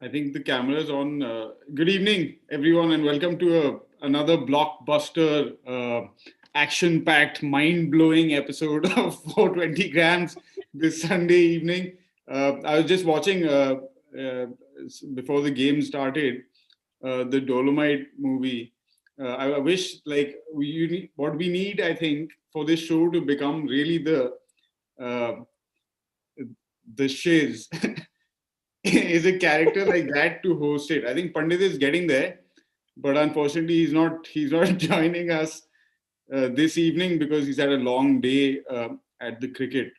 I think the camera's on. Good evening, everyone, and welcome to another blockbuster, action-packed, mind-blowing episode of 420 grams this Sunday evening. I was just watching uh, before the game started the Dolomite movie. I wish, like, what we need, I think, for this show to become really uh, the shiz. Is a character like that to host it. I think Pandit is getting there, but unfortunately he's not. He's not joining us this evening because he's had a long day at the cricket.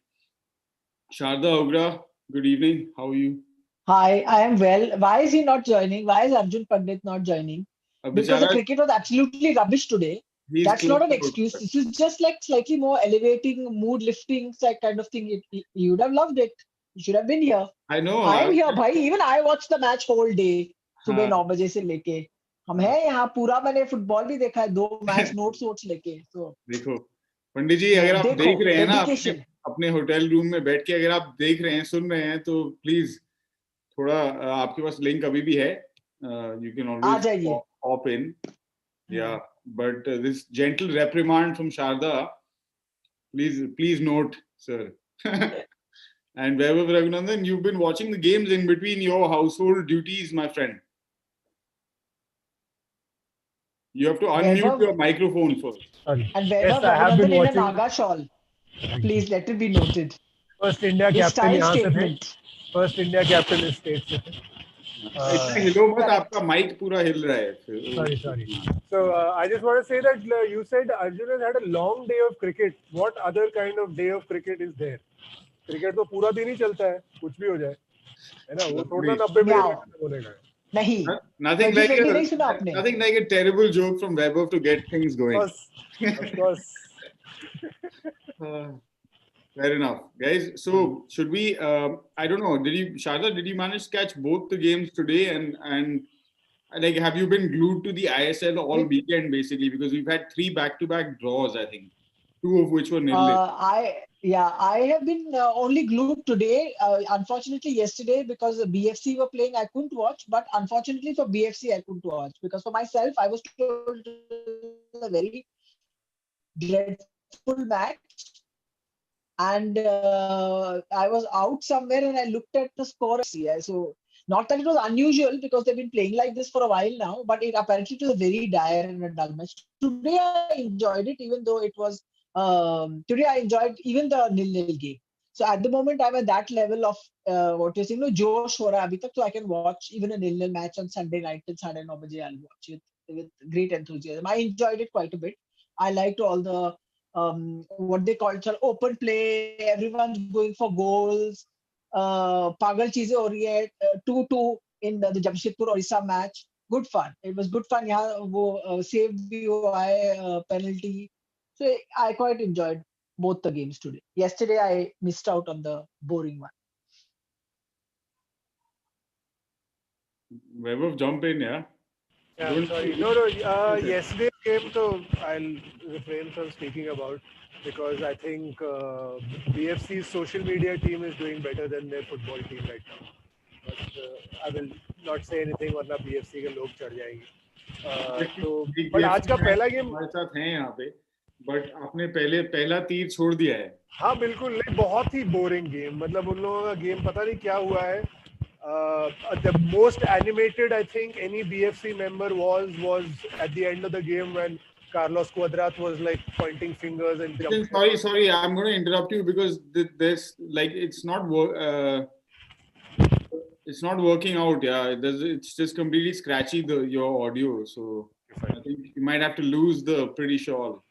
Sharda Ogra, good evening. How are you? Hi, I am well. Why is he not joining? Why is Arjun Pandit not joining? Because the Bichara, cricket was absolutely rubbish today. he's That's close not an to excuse. out. This is just like slightly more elevating, mood lifting kind of thing. You would have loved it. You should have been here. I know. I am here, bhai. Even I watched the match whole day. सुबह हाँ, 9 बजे से लेके हम हाँ, हैं यहाँ पूरा मैंने फुटबॉल भी देखा है दो मैच नोट्स वोट्स लेके तो देखो पंडित जी, अगर आप देखो देख रहे हैं ना अपने डेडिकेशन अपने होटल रूम में बैठ के, अगर आप देख रहे हैं, सुन रहे हैं, तो प्लीज थोड़ा आपके पास लिंक अभी भी है. यू कैन आ ऑलवेज जाइए hop in. Yeah, but this gentle reprimand from Sharda, please note, sir. And Vaibhav Raghunandan, you've been watching the games in between your household duties, my friend. You have to unmute Vaibhav your microphone first. Sorry. and Yes, Vaibhav I have been Raghunandan in a watching. naga shawl Thank you. please let it be noted First India his captain style यहाँ से थे. statement First India captain इस state से थे. इतना हिलो मत, correct आपका माइक पूरा हिल रहा है. Sorry. So I just want to say that you said Arjun has had a long day of cricket. What other kind of day of cricket is there? Cricket तो पूरा दिन ही चलता है, कुछ भी हो जाए, है ना? वो थोड़ा 90 मिनट में म्याओ खत्म होने का है. नहीं Nothing like 2020 नहीं सुना आपने a terrible joke from Vaibhav to get things going. Of course. Uh, Fair enough, guys. So should we? I don't know. Sharda? Did you manage to catch both the games today? And like, have you been glued to the ISL all weekend basically? Because we've had 3 back-to-back draws. I think 2 of which were nil-nil. I have been only glued today. Unfortunately, yesterday because the BFC were playing, I couldn't watch. But unfortunately for BFC, I couldn't watch because for myself, I was told it was a very dreadful match, and I was out somewhere and I looked at the score. So not that it was unusual because they've been playing like this for a while now, but it apparently was a very dire and a dull match. Today I enjoyed it, even though it was. Today I enjoyed even the nil-nil game. So at the moment I'm at that level of what you're saying, no Josh ho raha hai abhi tak, so I can watch even a nil-nil match on Sunday night till 9:30 baje. I'll watch it with great enthusiasm. I enjoyed it quite a bit. I liked all the what they call open play. Everyone's going for goals. Pagal cheeze ho rahi hai. 2-2 in the Jamshedpur Orissa match. Good fun. It was good fun. यहाँ वो save भी हुआ है penalty. So I quite enjoyed both the games today. Yesterday I missed out on the boring one. Vaibhav, jump in, yeah. Yeah, sorry. No. Yesterday's game, so I'll refrain from speaking about because I think BFC's social media team is doing better than their football team right now. But I will not say anything वरना BFC के लोग चढ़ जाएंगे. तो but आज का पहला game हमारे साथ हैं यहाँ पे, but आपने पहला तीर छोड़ दिया है. हाँ बिल्कुल नहीं, बहुत ही बोरिंग गेम. मतलब उन लोगों का गेम पता नहीं क्या हुआ है. The most animated I think any BFC member was at the end of the game when Carlos Cuadrat was like pointing fingers and jumping. Sorry, I'm going to interrupt you because this like it's not working out. Yeah, it's just completely scratchy your audio. So I think you might have to lose the pretty shawl.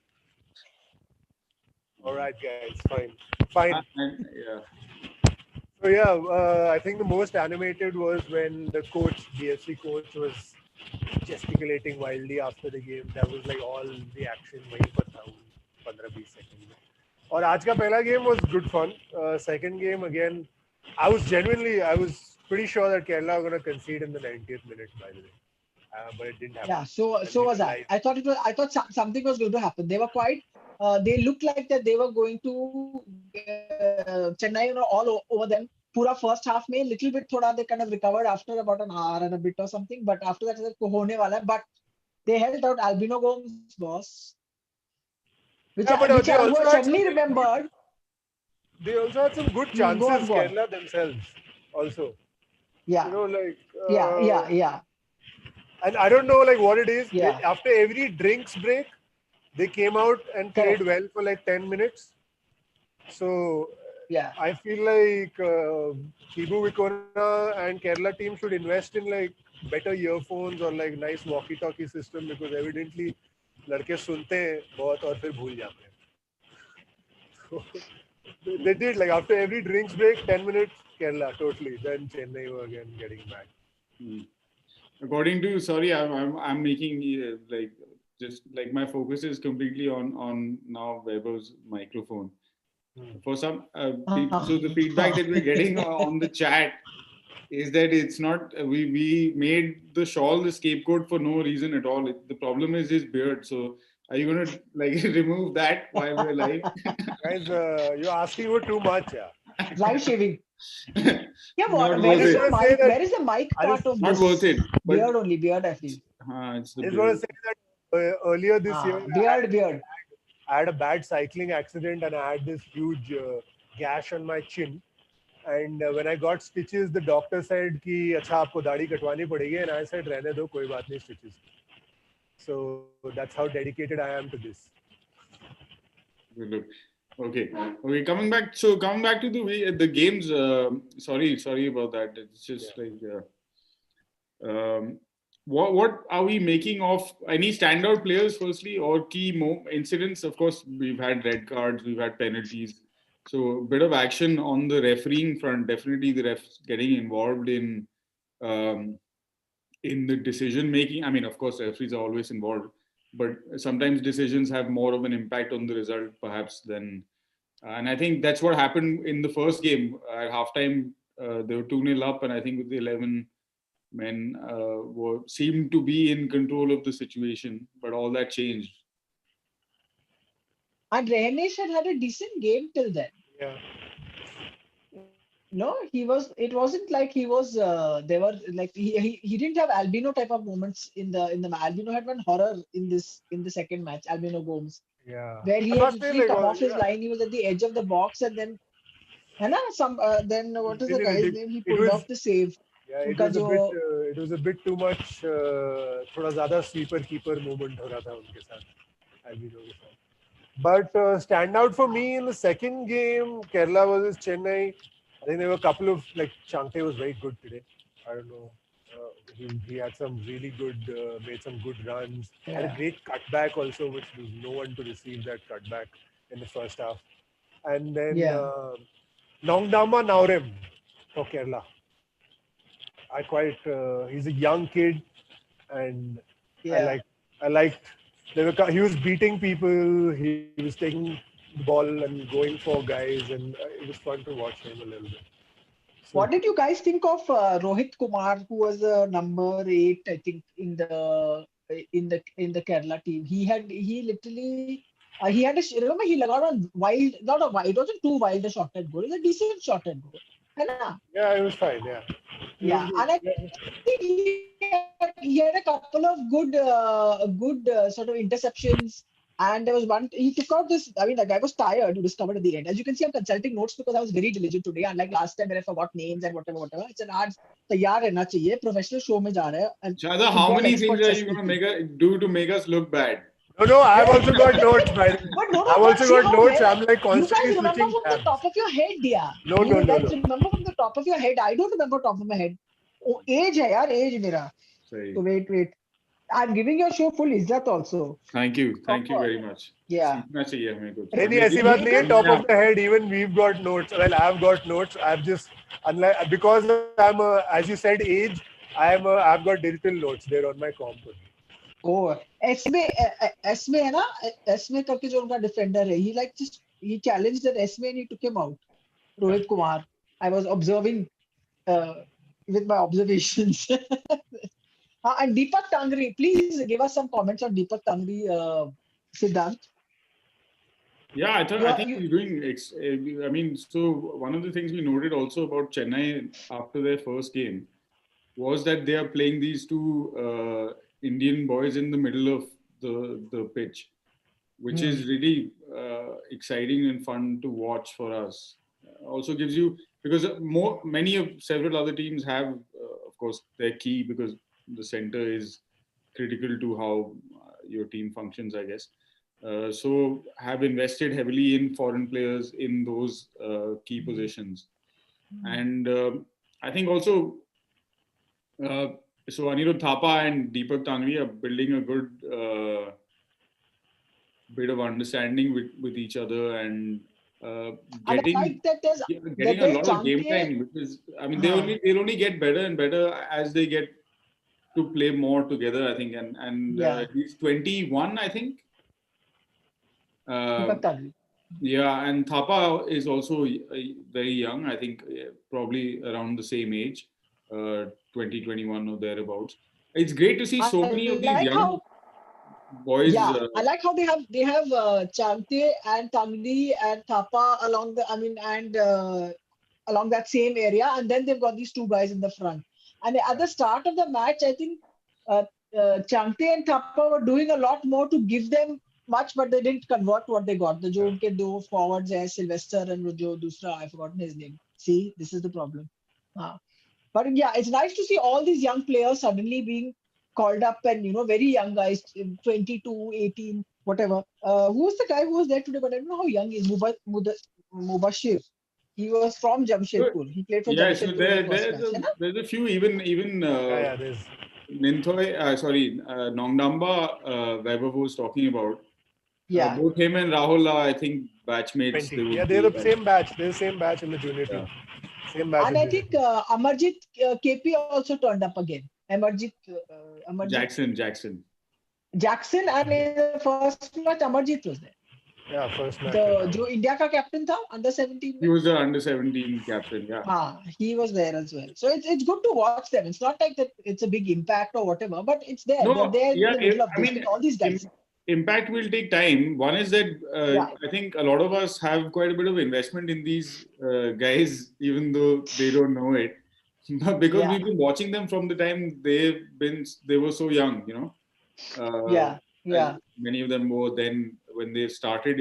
All right, guys, fine. Yeah. So yeah, I think the most animated was when the BFC coach was gesticulating wildly after the game. That was like all the action वहीं पर था 15-20 seconds में. और आज का पहला game was good fun. Second game again, I was pretty sure that Kerala were going to concede in the 90th minute, by the way. But it didn't happen. Yeah, so was I. I thought something was going to happen. They were quite. They looked like that they were going to Chennaiyin all over them पूरा first half में little bit थोड़ा they kind of recovered after about an hour and a bit or something, but after that होने वाला है, but they held out Albino Gomes, boss, which Yeah, but they also had suddenly remembered. They also had some good chances, Kerala themselves also. Yeah. You know, like yeah. And I don't know like what it is. Yeah. After every drinks break, they came out and played well for like 10 minutes. So yeah, I feel like Kibu Vikona and Kerala team should invest in like better earphones or like nice walkie-talkie system, because evidently लड़के सुनते हैं बहुत और फिर भूल जाते हैं. They did like after every drinks break, 10 minutes, Kerala totally. Then Chennai were again getting back. According to, sorry, I'm making like just like my focus is completely on now Weber's microphone. For some people, so the feedback that we're getting on the chat is that it's not we made the shawl the scapegoat for no reason at all. The problem is his beard. So are you gonna like remove that while we're live? Guys, you're asking for too much, yeah. Live shaving. Yeah, Not where worth is it. your mic? Where is the mic part of Not this? worth it. But Beard only, beard I feel. it's the I just beard. want to say that earlier this year, Beard. I had a bad cycling accident and I had this huge gash on my chin. And when I got stitches, the doctor said कि अच्छा आपको दाढ़ी कटवानी पड़ेगी, and I said रहने दो, कोई बात नहीं stitches. So that's how dedicated I am to this. Good look. Okay. Coming back to the games. Sorry about that. It's just what are we making of any standout players firstly, or key incidents? Of course, we've had red cards, we've had penalties. So a bit of action on the refereeing front. Definitely the refs getting involved in the decision making. I mean, of course, referees are always involved, but sometimes decisions have more of an impact on the result, perhaps, than. And I think that's what happened in the first game. At halftime, they were 2-0 up, and I think with the 11 men seemed to be in control of the situation, but all that changed. And Rehnesh had a decent game till then. Yeah. No, he was. It wasn't like he was. They were like he didn't have Albino type of moments in the. Albino had one horror in the second match. Albino Gomes. Yeah. Where he had literally come off his line. He was at the edge of the box, and then, then what is the guy's name? He pulled off the save. Yeah, it was a bit too much. थोड़ा ज़्यादा sweeper keeper moment हो रहा था उनके साथ, Albino के साथ. But stand out for me in the second game, Kerala versus Chennai. I think there were a couple of like Chankte was very good today. I don't know. He had some really good, made some good runs. Had a great cutback also, which was no one to receive that cutback in the first half. And then Nongdama Naurem for Kerala. He's a young kid, and I liked. He was beating people. He was taking the ball and going for guys, and it was fun to watch him a little bit. So, what did you guys think of Rohit Kumar, who was number 8, I think, in the Kerala team? He literally he had remember he got on wild, not a wild, it wasn't too wild a shot at goal. It was a decent shot at goal. Yeah, it was fine. Yeah. And I think he had a couple of good sort of interceptions. And there was one, he took out this, I mean, the guy was tired, you discovered at the end. As you can see, I'm consulting notes because I was very diligent today. Unlike last time where I forgot names and whatever. It's an art, तैयार रहना चाहिए, professional show में जा रहे हैं. Shada, how many things are you going to do to make us look bad? No, I've also got notes, man. I've also got notes. I'm like constantly switching tabs. You guys remember from the top of your head, yeah. No. You guys remember from the top of your head. I don't remember top of my head. Oh, age hai yaar, age mera. So wait. I'm giving your show full izzat also. Thank you very much. Yeah. ऐसी बात नहीं है, top of the head. Even we've got notes. Well, I've got notes. I've just because I'm as you said, age. I've got digital notes. They're on my comp. Oh, Esme है ना? Esme करके जो उनका defender है. He challenged that Esme and he took him out. Rohit Kumar. I was observing with my observations. And Deepak Tangri, please give us some comments on Deepak Tangri, Siddhant. Yeah, I think You he's doing. I mean, so one of the things we noted also about Chennai after their first game was that they are playing these two Indian boys in the middle of the pitch, which is really exciting and fun to watch for us. Also gives you, because many of several other teams have, of course, their key, because the center is critical to how your team functions, I guess. So have invested heavily in foreign players in those key positions, and I think also uh, so Anirudh Thapa and Deepak Tanvi are building a good bit of understanding with each other, and uh, and I getting like that getting a there's lot of game Chantier. time, which is, I mean, Huh. they'll only get better and better as they get to play more together, I think, and Yeah, he's 21, I think. Uh, Deepak Tagli. yeah, and Thapa is also very young, I think, probably around the same age, 2021 or thereabouts. It's great to see so I many of like these how young boys. Yeah, I like how they have Chante and Tangdi and Thapa along the along that same area, and then they've got these two guys in the front. And at the start of the match, I think uh, Chante and Thapa were doing a lot more to give them much, but they didn't convert what they got. The jo unke do forwards hai, Sylvester and wo jo dusra, I've forgotten his name. See, this is the problem. Ah. But yeah, it's nice to see all these young players suddenly being called up, and very young guys, 22, 18, whatever. Who was the guy who was there today? But I don't know how young he is. Mubashir. He was from So, Jamshedpur. He played for yeah, so Jamshedpur in the first match. Hai na? there's a few, even Yeah, yeah. There's Ninthoy, Nongdamba, Vaibhav was talking about. Yeah. Both him and Rahul are, I think, batchmates. 20. They Yeah, would they're be. the same batch. They're the same batch in the junior Yeah. team. Same batch And in I junior think team. Amarjit KP also turned up again. Amarjit Jackson. Jackson, and in the first match, Amarjit was there. Yeah, first match. The जो India का captain था under 17 He में. was the under 17 captain. Yeah. He was there as well. So it's good to watch them. It's not like that it's a big impact or whatever, but it's there. They're No, there in yeah, the middle of I this mean, with all these guys. impact will take time. One is that Yeah, I think a lot of us have quite a bit of investment in these guys, even though they don't know it, because yeah, we've been watching them from the time they were so young, yeah, as yeah. many of them were then when they started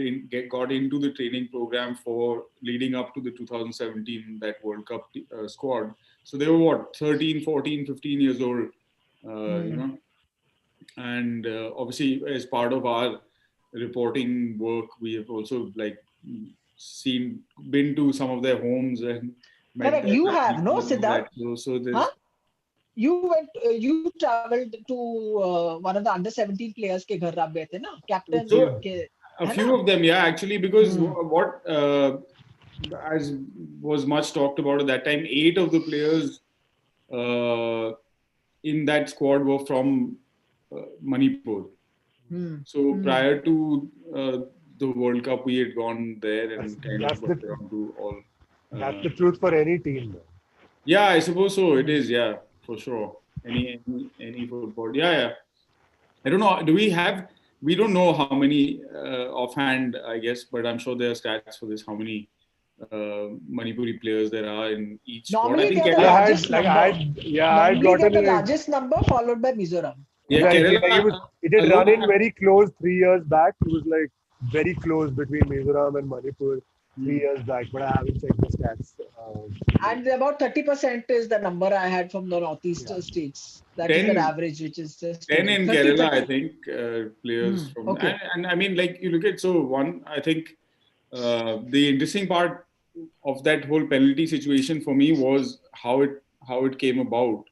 got into the training program for leading up to the 2017 that World Cup squad. So they were what, 13, 14, 15 years old, you Hmm. know, and obviously as part of our reporting work, we have also like been to some of their homes and met Correct. their You have, no, families and all Siddharth? that. So Huh? there's You traveled to one of the under 17 players के घर आप गए थे ना? Captain so के, a है few ना? of them, yeah, actually, because Hmm. what as was much talked about at that time, 8 of the players uh, in that squad were from Manipur. Hmm. So Hmm. prior to the World Cup, we had gone there That's and kind of that's got the around to all. that's Uh, the truth for any team. Man. yeah, I suppose so. It Hmm. is, yeah, for sure. Any football, yeah, yeah. I don't know. Do we have? We don't know how many offhand, I guess, but I'm sure there are stats for this. How many Manipuri players there are in each squad? I Normally, they think are the Kerala. largest number. I had Normally, they're gotten the a largest number, followed by Mizoram. Yeah, Right. Like Kerala it had run in alone. very close 3 years back. It was like very close between Mizoram and Manipur 3 years back, but I haven't checked the stats. And about 30% is the number I had from the northeast Yeah. states. That is their 10, average, which is just 10 stupid. in 30, Kerala, I 30. think, players from, Okay. and I mean, like you look at, so one, I think the interesting part of that whole penalty situation for me was how it came about.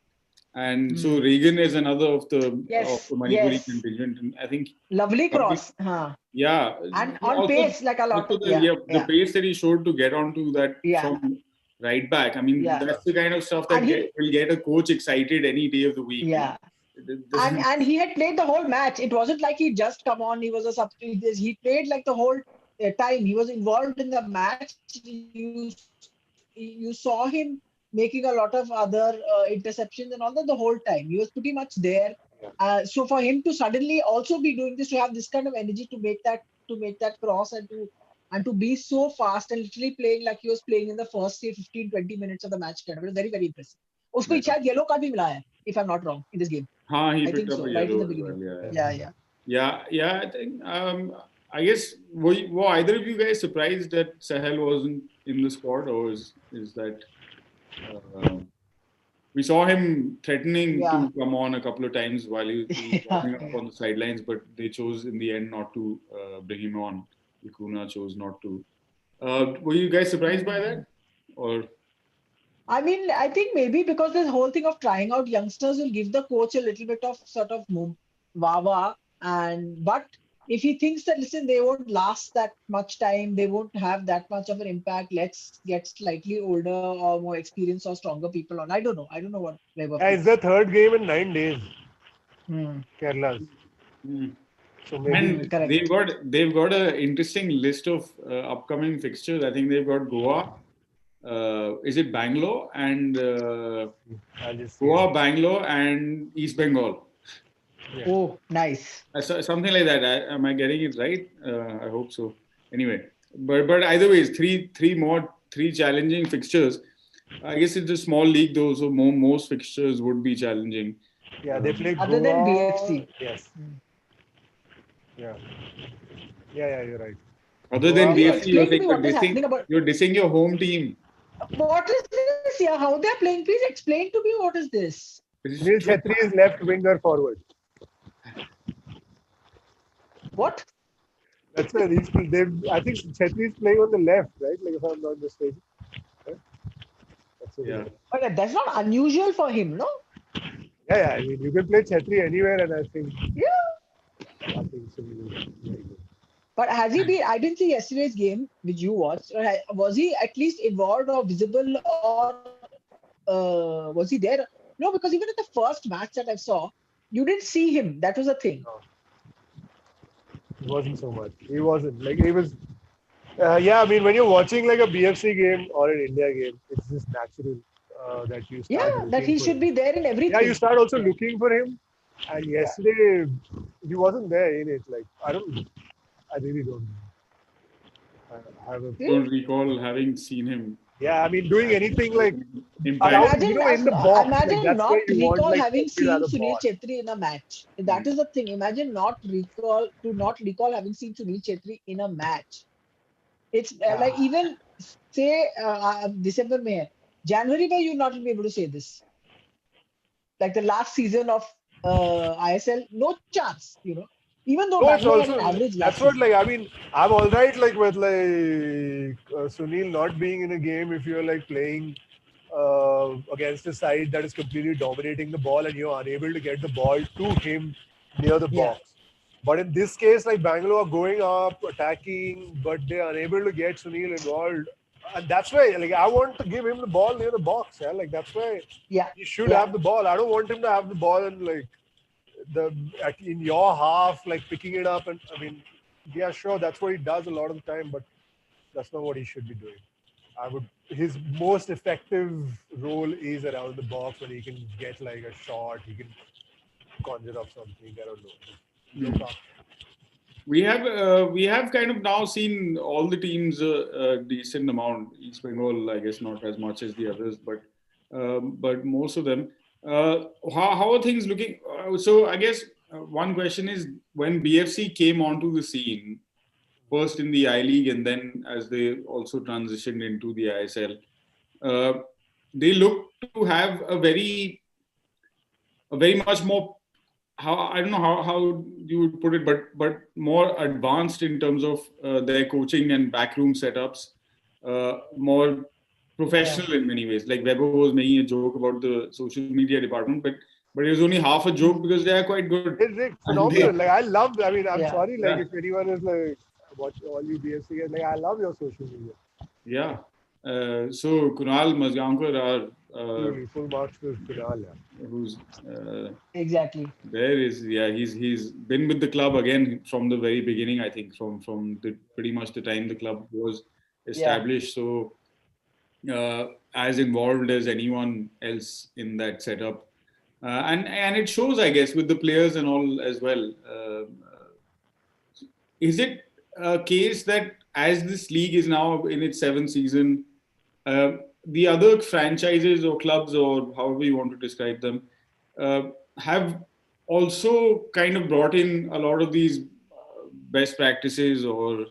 And so Reagan is another of Yes, the Manipuri yes. contingent, and I think Lovely something, cross. Huh. yeah, And on also pace, like a lot also of, yeah, the yeah, pace that he showed to get onto that yeah, from right back. I mean, yeah. that's the kind of stuff that And he, will get a coach excited any day of the week. yeah. It And doesn't. and he had played the whole match. It wasn't like he just come on. He was a substitute. He played like the whole time. He was involved in the match. You saw him making a lot of other interceptions and all that the whole time. He was pretty much there. So for him to suddenly also be doing this, to have this kind of energy to make that cross and to And to be so fast and literally playing like he was playing in the first, say, 15-20 minutes of the match, kind of, it was very, very impressive. उसको Yeah. शायद yellow card भी मिला है, if I'm not wrong, in this game. He I picked think up so, a right in yellow the as beginning. well. Yeah. I think. I guess were either of you guys surprised that Sahel wasn't in the squad, or is that we saw him threatening to come on a couple of times while he was warming up on the sidelines, but they chose in the end not to bring him on. Ikuna chose not to. Were you guys surprised by that, or? I mean, I think maybe because this whole thing of trying out youngsters will give the coach a little bit of sort of wah-wah. But if he thinks that, listen, they won't last that much time, they won't have that much of an impact, let's get slightly older or more experienced or stronger people on. I don't know what Weber It's the third game in 9 days. Kerala's. So maybe they've got an interesting list of upcoming fixtures. I think they've got Goa. Is it Bangalore and Goa, Bangalore and East Bengal? Yeah. Oh, nice. Something like that. Am I getting it right? I hope so. Anyway, but either way, three challenging fixtures. I guess it's a small league though, so most fixtures would be challenging. Yeah, they play other than BFC. Yes. Yeah, you're right. Other than BFC, you're dissing your home team. What is this? Yeah, how they're playing? Please explain to me what is this. Sunil Chhetri is left winger forward. What? That's why I think Chhetri is playing on the left, right? Like if I'm not mistaken. Right? But that's not unusual for him, no? Yeah. I mean, you can play Chhetri anywhere, and I think. Yeah. I think Sunil. But has he been? I didn't see yesterday's game, which you watched. Was he at least involved or visible, or was he there? No, because even in the first match that I saw, you didn't see him. That was the thing. No. It wasn't so much. He wasn't. Like he was. I mean, when you're watching like a BFC game or an India game, it's just natural that you start. Yeah, that he should be there in everything. Yeah, you start also looking for him. And yesterday, he wasn't there in it. Like I really don't know. Don't recall having seen him. Yeah, I mean, doing anything like imagine in the box. Imagine like, not recall having seen Sunil Chhetri in a match. That is the thing. Imagine not recall having seen Sunil Chhetri in a match. It's like even say December, May, January, where you'll not be able to say this. Like the last season of ISL, no chance. Even though Bangalore had an average. That's what I mean. I'm all right with Sunil not being in a game if you're like playing against a side that is completely dominating the ball and you're unable to get the ball to him near the box. But in this case, like Bangalore are going up, attacking, but they're unable to get Sunil involved. And that's why I want to give him the ball near the box. Yeah? Like that's why he should have the ball. I don't want him to have the ball and in your half, picking it up. And I mean, yeah, sure, that's what he does a lot of the time, but that's not what he should be doing. His most effective role is around the box when he can get a shot, he can conjure up something. I don't know. We have kind of now seen all the teams a decent amount. East Bengal, I guess, not as much as the others, but most of them. How are things looking? So I guess one question is, when BFC came onto the scene, first in the I-League and then as they also transitioned into the ISL, they look to have a very much more, I don't know how you would put it, but more advanced in terms of their coaching and backroom setups, more professional in many ways. Like Weber was making a joke about the social media department, but it was only half a joke because they are quite good. It's phenomenal. I love. I mean, I'm sorry. If anyone is watching all you BFC, I love your social media. Yeah. So Kunal Mazgaonkar, full marks to Kunal. Who's exactly there is he's been with the club again from the very beginning. I think from pretty much the time the club was established. So. As involved as anyone else in that setup, and it shows, I guess, with the players and all as well. Is it a case that as this league is now in its 7th season, the other franchises or clubs or however you want to describe them have also kind of brought in a lot of these best practices or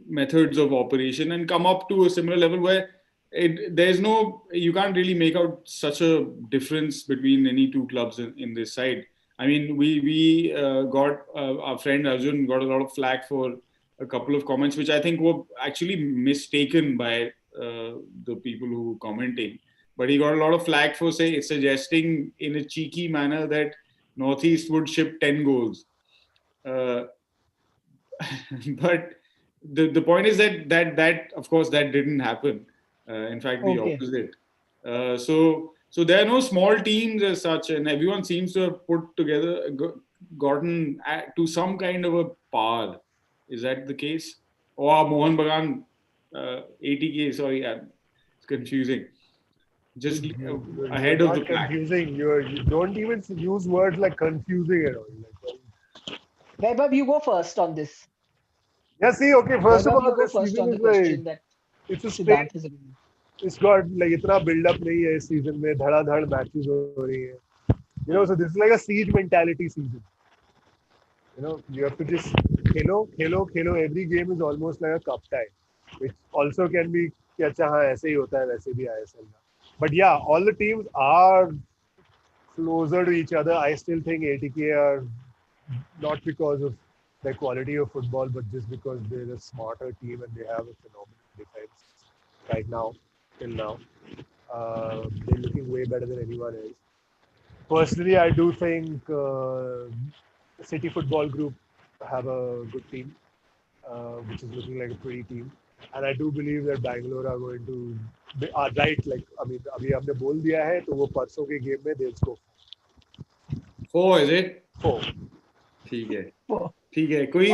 methods of operation and come up to a similar level where you can't really make out such a difference between any two clubs in this side. I mean, we got our friend Arjun got a lot of flack for a couple of comments which I think were actually mistaken by the people who were commenting. But he got a lot of flack for suggesting in a cheeky manner that Northeast would ship 10 goals. But the point is that of course that didn't happen. In fact, the opposite. So there are no small teams as such, and everyone seems to have put together, gotten to some kind of a par. Is that the case? Or Mohan Bagan, 80K? Sorry, it's confusing. Just ahead of the pack. Confusing. You don't even use words like confusing at all. Vaibhav, you go first on this. Yeah, see, okay, first Vaibhav, of all, you go this first season on the is question like, that it's a Siddhant strange, has agreed. it's got like इतना build up नहीं है इस season में धड़ाधड़ matches हो रही है. You know, so this is like a siege mentality season. You know, you have to just Khelo. Every game is almost like a cup tie, which also can be कि अच्छा हाँ ऐसे ही होता है वैसे भी ISL में. But yeah, all the teams are closer to each other. I still think ATK are not because of their quality of football, but just because they're a smarter team and they have a phenomenal defense right now, till now. They're looking way better than anyone else. Personally, I do think City Football Group have a good team, which is looking like a pretty team. And I do believe that Bangalore are going to are right. Like I mean, अभी हमने बोल दिया है तो वो परसों के game में they'll score 4 is it? 4. ठीक है कोई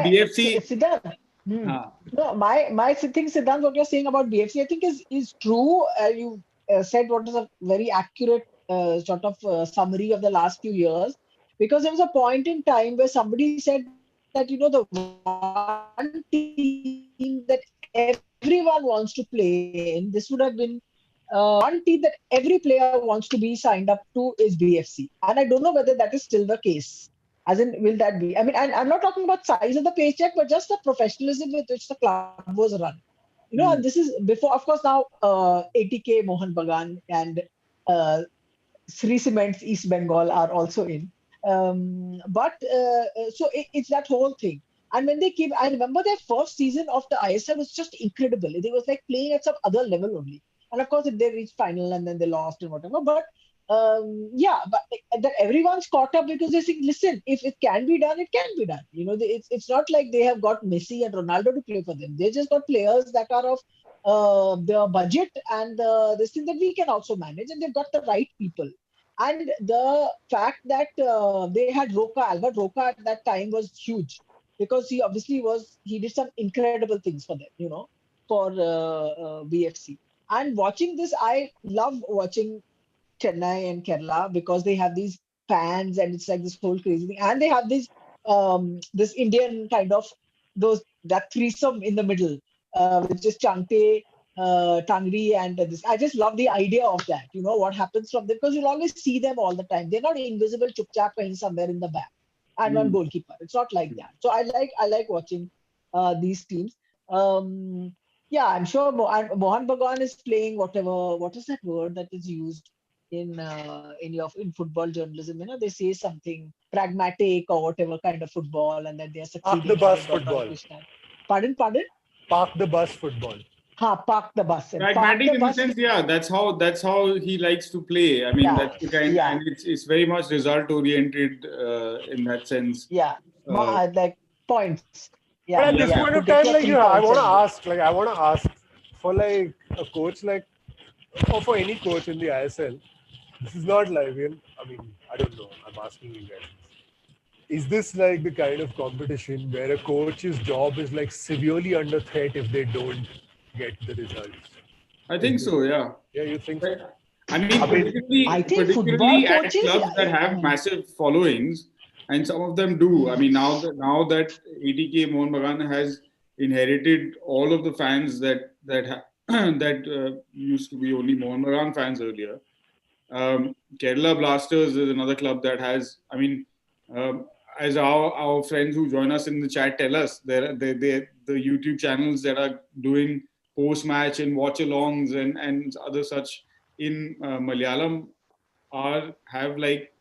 BFC Siddhant. No, my thing, Siddhant, what you're saying about BFC, I think is true. You said what is a very accurate sort of summary of the last few years, because there was a point in time where somebody said that the one team that everyone wants to play in, this would have been one team that every player wants to be signed up to is BFC, and I don't know whether that is still the case. As in, will that be? I mean, I'm not talking about size of the paycheck, but just the professionalism with which the club was run. And this is before, of course, now 80K Mohan Bagan and Sri Cement's East Bengal are also in. But so it's that whole thing. And when they came, I remember their first season of the ISL was just incredible. They was like playing at some other level only. And of course, they reached final and then they lost and whatever. But but that everyone's caught up because they think, listen, if it can be done, it can be done. It's not like they have got Messi and Ronaldo to play for them. They just got players that are of the budget and this thing that we can also manage, and they've got the right people. And the fact that they had Albert Roca at that time was huge, because he obviously he did some incredible things for them, for BFC. And watching this, I love watching Chennai and Kerala because they have these fans and it's like this whole crazy thing. And they have this Indian kind of that threesome in the middle, which is Chante, Tangri, and this. I just love the idea of that. What happens from them, because you'll always see them all the time. They're not invisible chupchap somewhere in the back and one goalkeeper. It's not like that. So I like watching these teams. I'm sure Mohan Bagan is playing whatever. What is that word that is used in football journalism? They say something pragmatic or whatever kind of football, and then they are succeeding. Park the bus football. Pardon? Park the bus football. Park the bus. Pragmatic in the sense, that's how he likes to play. I mean, that's the kind, and it's very much result oriented in that sense. Like points. But at this point of time, I want to ask for like a coach, like, or for any coach in the ISL. This is not like, I mean, I don't know. I'm asking you guys. Is this like the kind of competition where a coach's job is like severely under threat if they don't get the results? I think so, yeah. Yeah, you think so? I mean, particularly at clubs that have massive followings, and some of them do. I mean, now that ATK Mohun Bagan has inherited all of the fans that used to be only Mohun Bagan fans earlier. Kerala Blasters is another club that has. I mean, um, as our friends who join us in the chat tell us, the YouTube channels that are doing post match and watch alongs and other such in Malayalam have like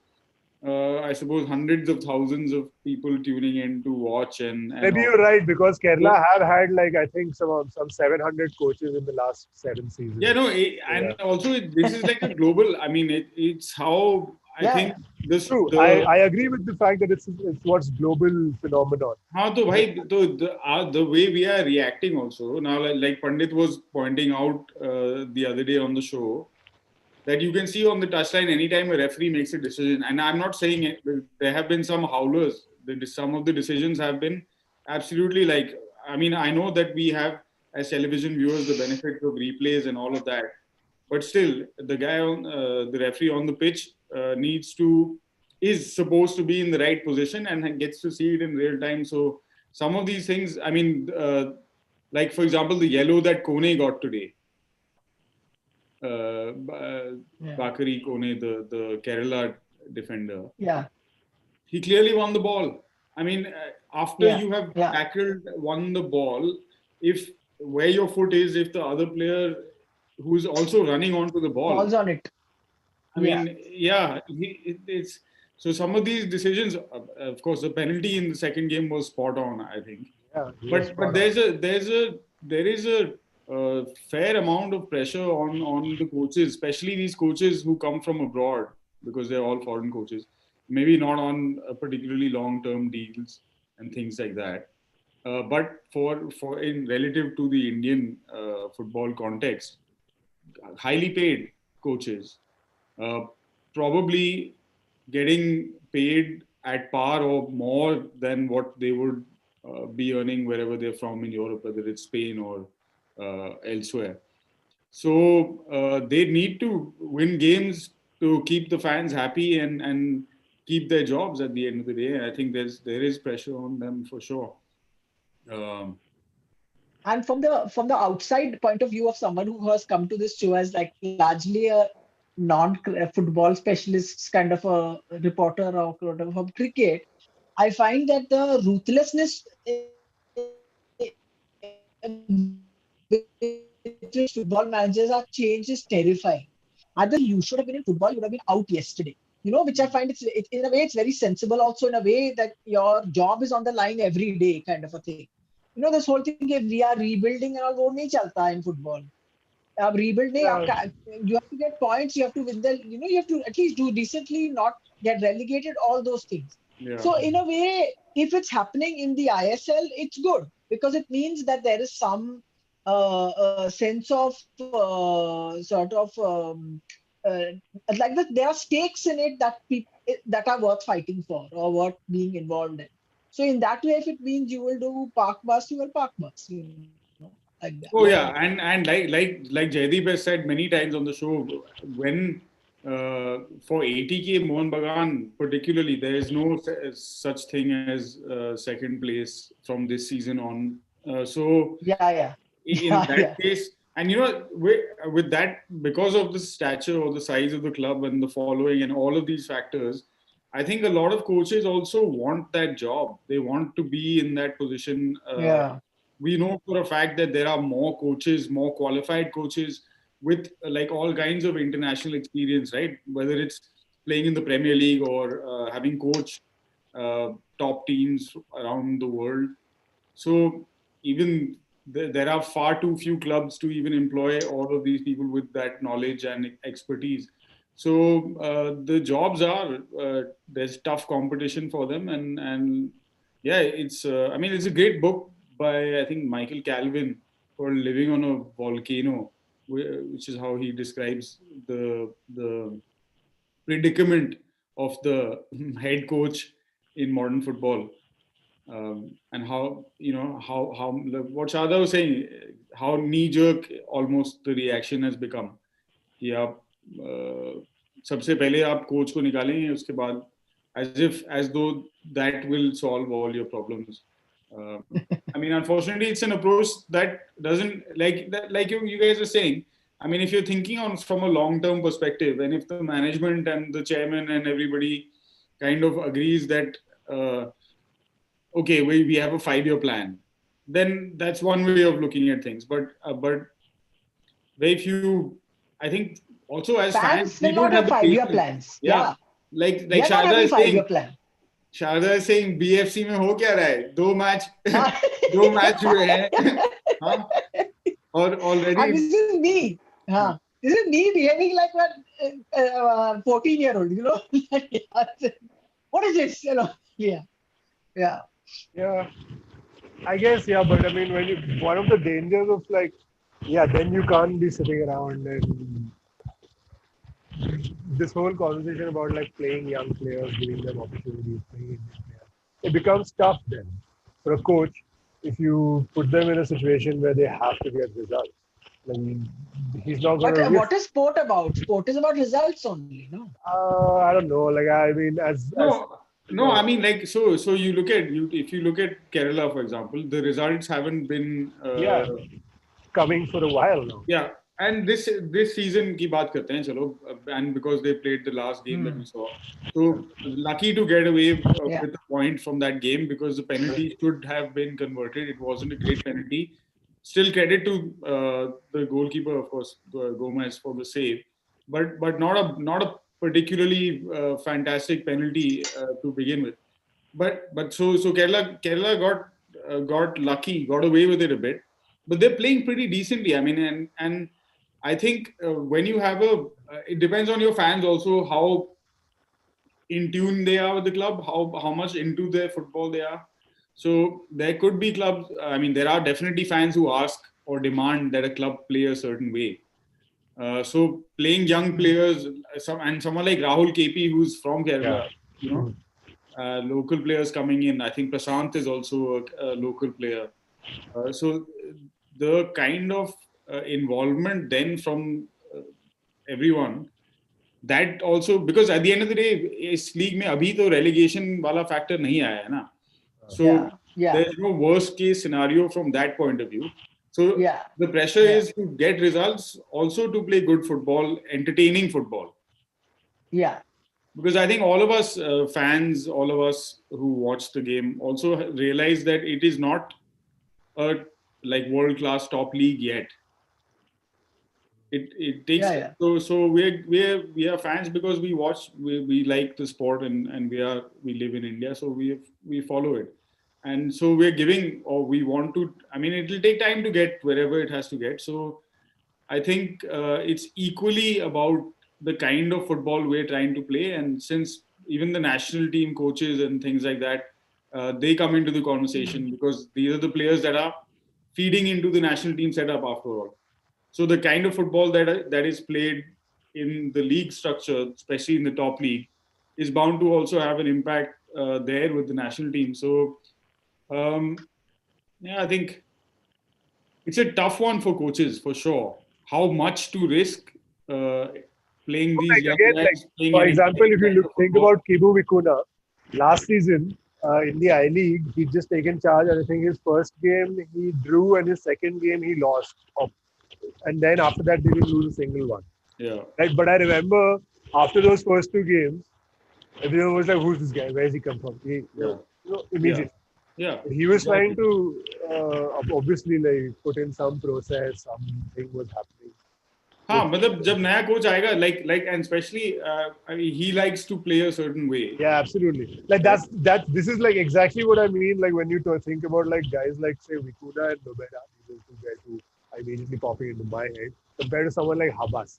I suppose hundreds of thousands of people tuning in to watch and Maybe all. you're right because So, Kerala have had like I think some 700 coaches in the last 7 seasons. yeah, no, Yeah. and also this is like a global. I mean, it's how I Yeah, think yeah. this True. the I agree with the fact that it's what's global phenomenon. हाँ तो भाई the way we are reacting also now like Pandit was pointing out the other day on the show that you can see on the touchline anytime a referee makes a decision, and I'm not saying it, there have been some howlers. Some of the decisions have been absolutely like, I mean, I know that we have as television viewers the benefit of replays and all of that, but still the guy on the referee on the pitch needs to is supposed to be in the right position and gets to see it in real time. So some of these things, I mean, like for example the yellow that Kone got today, Yeah. Bakari Kone, the Kerala defender, Yeah. he clearly won the ball. I mean, after Yeah. you have Yeah. tackled, won the ball, if where your foot is, if the other player who's also running onto the ball, Falls on it. I Yeah. mean, yeah, it's so some of these decisions. Of course, the penalty in the second game was spot on, I think. Yeah, he was But spot on. there is a fair amount of pressure on the coaches, especially these coaches who come from abroad because they're all foreign coaches, maybe not on particularly long-term deals and things like that. But for in relative to the Indian football context, highly paid coaches, uh, probably getting paid at par or more than what they would be earning wherever they're from in Europe, whether it's Spain or elsewhere. So they need to win games to keep the fans happy and keep their jobs at the end of the day. I think there is pressure on them for sure. Um, And from the outside point of view of someone who has come to this show as like largely a non-football specialist kind of a reporter or sort of from cricket, I find that the ruthlessness with which football managers are changed is terrifying. Other you should have been in football, you would have been out yesterday. Which I find it's in a way it's very sensible. Also in a way that your job is on the line every day, kind of a thing. This whole thing if we are rebuilding and all, वो नहीं चलता in football. Rebuild नहीं, Yeah, you have to get points, you have to win you have to at least do decently, not get relegated, all those things. yeah. So in a way, if it's happening in the ISL, it's good because it means that there is some sense of sort of uh, like that there are stakes in it that that are worth fighting for or worth being involved in. So in that way, if it means you will do park bus, you will park bus, like that. Oh yeah, and like Jaideep has said many times on the show, when for ATK Mohun Bagan particularly, there is no such thing as second place from this season on. So Yeah, yeah, in yeah, that yeah. case, and with that, because of the stature or the size of the club and the following and all of these factors, I think a lot of coaches also want that job. They want to be in that position. Yeah. We know for a fact that there are more coaches, more qualified coaches with like all kinds of international experience, right? Whether it's playing in the Premier League or having coached top teams around the world. So even there are far too few clubs to even employ all of these people with that knowledge and expertise. So the jobs are there's tough competition for them, and yeah, it's I mean it's a great book by I think Michael Calvin called "Living on a Volcano," which is how he describes the predicament of the head coach in modern football, and how how what Shada was saying, how knee jerk almost the reaction has become कि आप सबसे पहले आप coach को निकालेंगे उसके बाद as though that will solve all your problems. Uh, I mean, unfortunately, it's an approach that doesn't like that. Like you guys are saying. I mean, if you're thinking on from a long-term perspective, and if the management and the chairman and everybody kind of agrees that okay, we have a 5-year plan, then that's one way of looking at things. But very few, I think, also as fans, Fans we will don't not have have the 5-year patience. plans. Yeah, Yeah. like We are not Sharda having is saying. 5-year plan. Sharda is saying BFC में हो क्या रहा है? हाँ. दो match हुए हैं. हाँ? और already. And this is me. Huh. This is me behaving like a 14-year-old, you know. What is this? You know. Yeah. Yeah. Yeah, I guess, yeah, but I mean, one of the dangers of like, yeah, then you can't be sitting around and this whole conversation about like playing young players, giving them opportunities, playing Indian players, it becomes tough then for a coach if you put them in a situation where they have to get results. I mean, he's not going But to risk. what is sport about? Sport is about results only, no? I don't know. Like, I mean, as No. I mean, like, so you look at if you look at Kerala, for example, the results haven't been. Yeah, coming for a while now. Yeah, and this season की बात करते हैं चलो, and because they played the last game that we saw, so lucky to get away with a point from that game because the penalty should have been converted. It wasn't a great penalty. Still credit to the goalkeeper, of course, Gomez, for the save, but not a particularly fantastic penalty to begin with. But so Kerala got lucky, got away with it a bit, but they're playing pretty decently. I mean, and I think when you have it depends on your fans also how in tune they are with the club, how much into their football they are. So there could be clubs. I mean, there are definitely fans who ask or demand that a club play a certain way. So playing young players, someone like Rahul KP, who's from Kerala, you know. Local players coming in. I think Prashant is also a local player. So the kind of involvement then from everyone, that also, because at the end of the day, इस league में अभी तो relegation वाला factor नहीं आया है ना. So there's no worst case scenario from that point of view. So the pressure is to get results, also to play good football, entertaining football. Yeah. Because I think all of us fans, all of us who watch the game also realize that it is not a like world-class top league yet. It takes so we are fans because we watch, we like the sport, and we live in India, so we follow it, and so we're giving, or we want to. I mean, it will take time to get wherever it has to get. So I think it's equally about the kind of football we're trying to play. And since even the national team coaches and things like that, they come into the conversation because these are the players that are feeding into the national team setup after all. So the kind of football that is played in the league structure, especially in the top league, is bound to also have an impact there with the national team. So yeah, I think it's a tough one for coaches for sure. How much to risk playing these young guys? For example, if you think about Kibu Vikuna, last season in the I League, he'd just taken charge, and I think his first game he drew, and his second game he lost. And then after that, they didn't lose a single one. Yeah. Right. But I remember after those first two games, everyone was like, "Who's this guy? Where has he come from?" Immediately. Yeah. He was trying to obviously like put in some process, something was happening. हाँ, मतलब जब नया coach आएगा, like and especially I mean, he likes to play a certain way. Yeah, absolutely. Like this is like exactly what I mean. Like when you think about like guys like say Vikuna and Nobera, these are two guys who are immediately popping into my head compared to someone like Habas.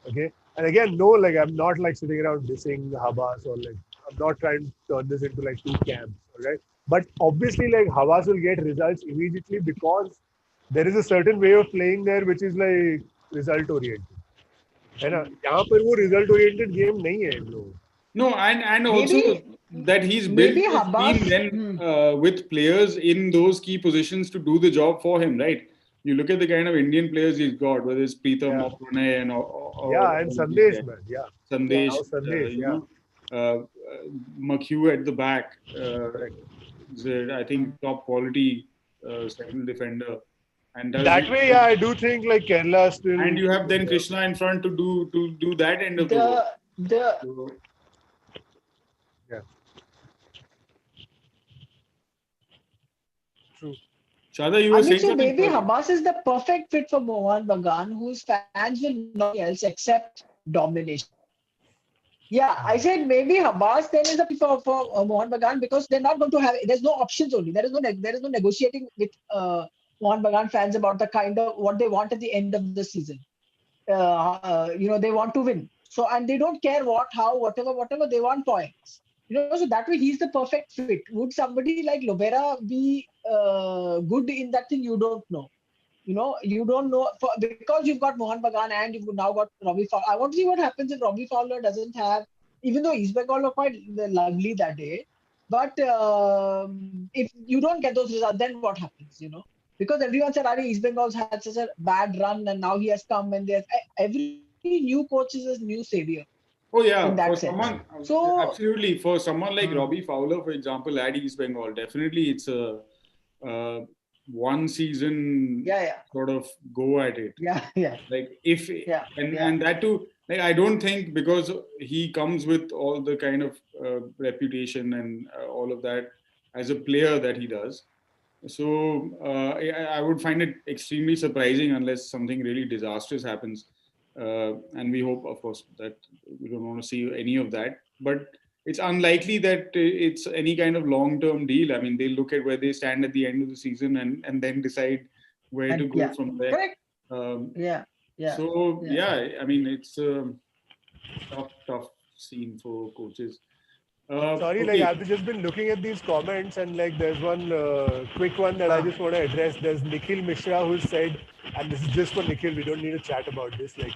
Okay, and again, no, like I'm not like sitting around dissing Habas or like I'm not trying to turn this into like two camps, alright? But obviously, like Habas will get results immediately because there is a certain way of playing there which is like result oriented. है ना? यहाँ पर वो result oriented game नहीं है इन लोगों. No, and also that he's built his team then with players in those key positions to do the job for him, right? You look at the kind of Indian players he's got, whether it's Preetham or Pranay and and Sandesh, man, Sandesh, you know. McHugh at the back. I think top quality central defender, and does That it. way, yeah, I do think like Kerala And still. you have then Krishna in front to do that end of the work. The So, Yeah. True. Shada, you I were mean, saying so something. maybe Hamas is the perfect fit for Mohan Bagan, whose fans will nothing else except domination. Yeah, I said maybe Hamas then is a for Mohan Bagan because they're not going to have. There's no options only. There is no negotiating with Mohan Bagan fans about the kind of what they want at the end of the season. They want to win. So and they don't care what, how, whatever they want points. So that way he's the perfect fit. Would somebody like Lobera be good in that thing? You don't know. You don't know because you've got Mohan Bagan and you've now got Robbie Fowler. I want to see what happens if Robbie Fowler doesn't have, even though East Bengal were quite lovely that day. But if you don't get those results, then what happens? Because everyone said, East Bengal's had such a bad run and now he has come and there's every new coach is a new savior Oh in yeah, that for sense. someone So, absolutely for someone like Robbie Fowler, for example, at East Bengal, definitely it's a uh, one season yeah. sort of go at it. Yeah. Like if Yeah. and that too, like I don't think because he comes with all the kind of reputation and all of that as a player that he does. So I would find it extremely surprising unless something really disastrous happens. And we hope, of course, that we don't want to see any of that. But it's unlikely that it's any kind of long-term deal. I mean, they look at where they stand at the end of the season and then decide where to And go yeah. from there. Correct. Um, Yeah. so Yeah. yeah, I mean, it's a tough scene for coaches. Sorry, like Okay. I've just been looking at these comments and like there's one quick one that I just want to address. There's Nikhil Mishra who said, and this is just for Nikhil, we don't need to chat about this. Like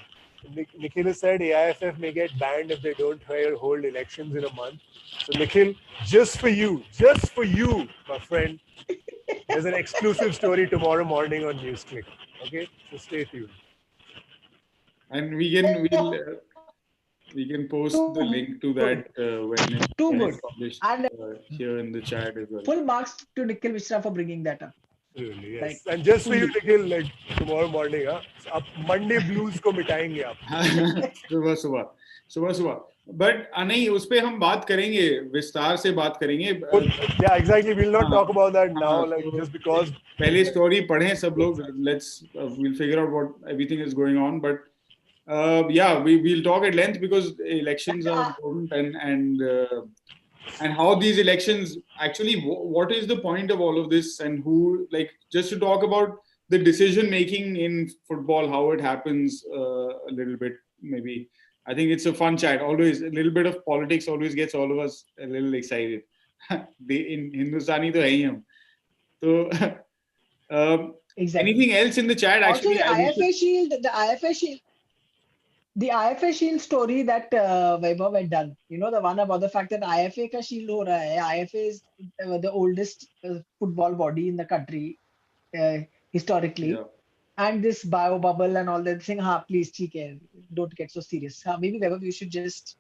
Nikhil has said AIFF may get banned if they don't hold elections in a month. So Nikhil, just for you, my friend, there's an exclusive story tomorrow morning on NewsClick. Okay, so stay tuned. And we can Too post the good. link to that Too when good. it's published And here in the chat as well. full marks to Nikhil Mishra for bringing that up. Absolutely, yes. Like, And just for you, fully. Nikhil, like tomorrow morning, huh? आप Monday blues को मिटाएंगे आप. सुबह सुबह but नहीं उस पे हम बात करेंगे विस्तार से बात करेंगे Yeah, exactly. We'll not talk about that now, like so just because. पहले स्टोरी पढ़ें सब लोग let's we'll figure out what everything is going on but yeah we'll talk at length because elections are important and how these elections actually what is the point of all of this and who like just to talk about the decision making in football how it happens a little bit maybe I think it's a fun chat always a little bit of politics always gets all of us a little excited in Hindustani to hai hi hum. So Exactly. anything else in the chat Also, actually the IFA Shield story that Vaibhav had done, the one about the fact that IFA ka shield ho raha hai. IFA is the oldest football body in the country historically. yeah. And this bio bubble and all that thing, please, don't get so serious. Maybe Vaibhav, you should just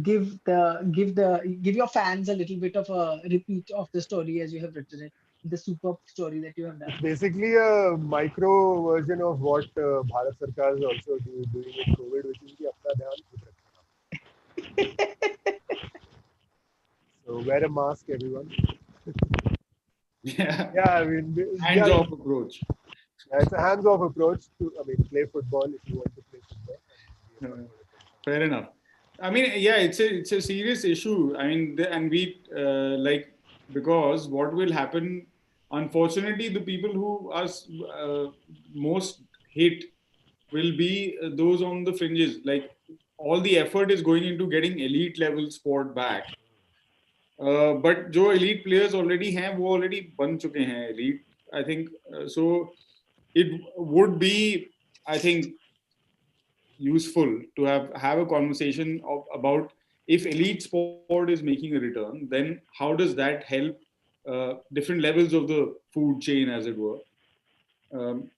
give your fans a little bit of a repeat of the story as you have written it, the superb story that you have done. It's basically a micro version of what Bharat Sarkar is also doing in COVID, which is कि अपना ध्यान खुद रखना. So wear a mask, everyone. Yeah. Yeah, I mean, Hands off approach. Yeah, it's a hands-off approach to, play football if you want to play football. Fair enough. I mean, yeah, it's a serious issue. I mean, and we like because what will happen? Unfortunately, the people who are most hit will be those on the fringes. Like all the effort is going into getting elite level sport back. But जो elite players already हैं वो already बन चुके हैं elite. I think so. It would be, I think, useful to have a conversation about if elite sport is making a return, then how does that help different levels of the food chain, as it were?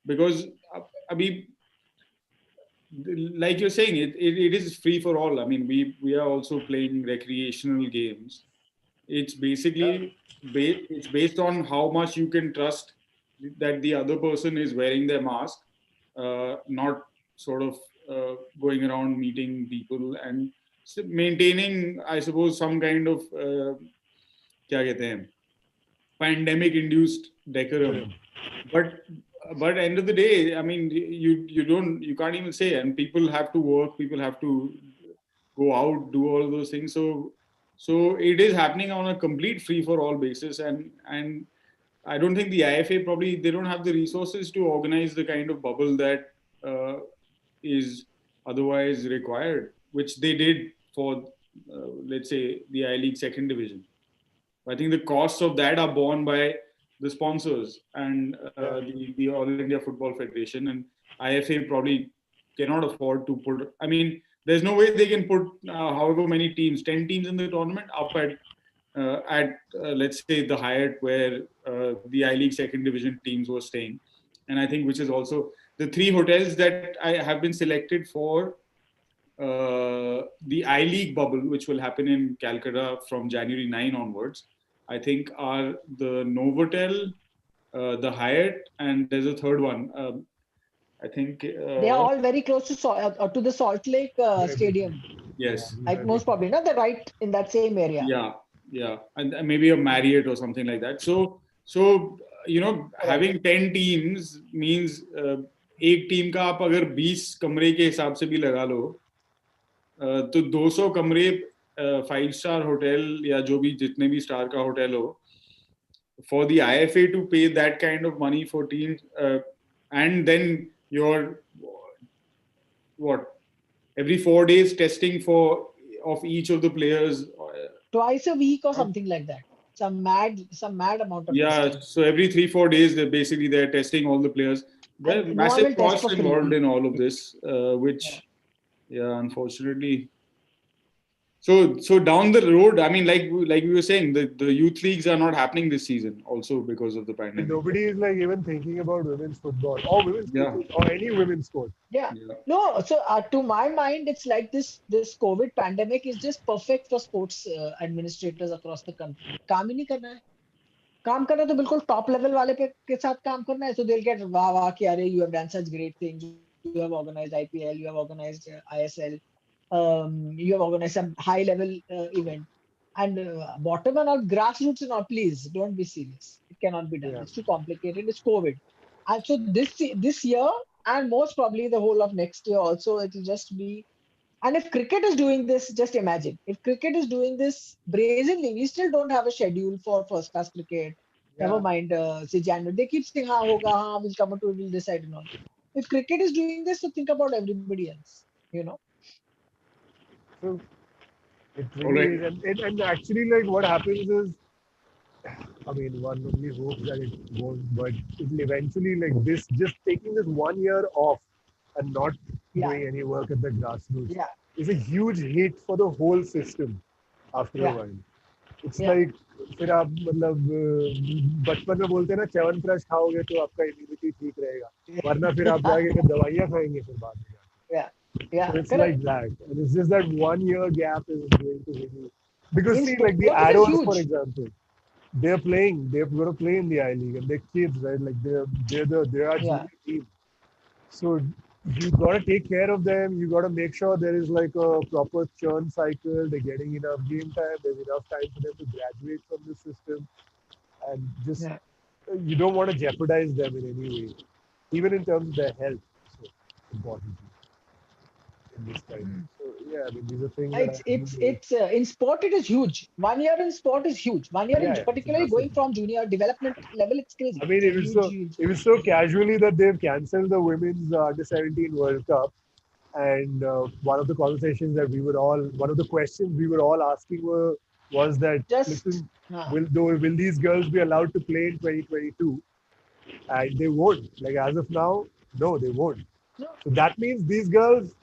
Because I mean, like you're saying, it is free for all. I mean, we are also playing recreational games. It's basically it's based on how much you can trust that the other person is wearing their mask, not sort of going around meeting people and maintaining, I suppose, some kind of क्या कहते हैं, pandemic induced decorum. But end of the day, I mean, you can't even say, and people have to work, people have to go out, do all of those things. So it is happening on a complete free for all basis, and I don't think the IFA probably, they don't have the resources to organize the kind of bubble that is otherwise required, which they did for let's say the I League second division. I think the costs of that are borne by the sponsors and the All India Football Federation, and IFA probably cannot afford to put. I mean, there's no way they can put however many teams, 10 teams in the tournament up at let's say the Hyatt where the I League second division teams were staying, and I think which is also the 3 hotels that I have been selected for the I League bubble, which will happen in Calcutta from January 9 onwards, I think are the Novotel, the Hyatt, and there's a third one. I think they are all very close to the Salt Lake Stadium. Yes, like most probably, not the right in that same area. Yeah, and maybe a Marriott or something like that. So you know, having 10 teams means एक team का आप अगर 20 कमरे के हिसाब से भी लगा लो तो 200 कमरे 5-star होटल या जो भी जितने भी स्टार का होटल हो, for the IFA to pay that kind of money for teams and then you're what every 4 days testing of each of the players twice a week or something like that. Some mad amount of testing. So every 3-4 days they're testing all the players. There are massive costs involved in all of this, which unfortunately. So down the road, I mean, like we were saying, the youth leagues are not happening this season also because of the pandemic. And nobody is like even thinking about women's football or women's football, or any women's sport. Yeah. No, so to my mind, it's like this COVID pandemic is just perfect for sports administrators across the country. काम ही नहीं करना है. काम करना तो बिल्कुल top level वाले के साथ काम करना है. So they'll get वाह कि अरे you have done such great things. You have organized IPL, you have organized ISL. You have organized some high level event, and bottom and out grassroots and all, please don't be serious. It cannot be done. It's too complicated. It's COVID, and so this year and most probably the whole of next year also, it will just be. And if cricket is doing this, just imagine if cricket is doing this brazenly. We still don't have a schedule for first class cricket. Never mind, say January. They keep saying हाँ होगा, हाँ we'll come to, we'll decide and all. If cricket is doing this, so think about everybody else. You know. So it really is, and actually, like what happens is, I mean, one only hopes that it won't, but it will eventually, like this, just taking this 1 year off and not doing any work at the grassroots is a huge hit for the whole system after a while. It's like, फिर आप मतलब बचपन में बोलते हैं ना च्यवनप्राश खाओगे तो आपका इम्यूनिटी ठीक रहेगा, वरना फिर आप जाके दवाइयाँ खाएंगे फिर बाद में. Yeah, so it's like that, and it's just that 1 year gap is going to really, because see, like the Arrows, for example, they're going to play in the I League, and they're kids, right? Like they are junior team. So you got to take care of them. You got to make sure there is like a proper churn cycle. They're getting enough game time. There's enough time for them to graduate from the system, and just you don't want to jeopardize them in any way, even in terms of their health. So important. This time. So yeah, I mean, these are things. It's in sport it is huge. 1 year in sport is huge. 1 year in particularly going from junior development level, it's crazy. I mean, it was so casually that they've cancelled the women's under-17 World Cup, and one of the conversations that one of the questions we were all asking was that will these girls be allowed to play in 2022? And they won't. Like as of now, no, they won't. No. So that means these girls.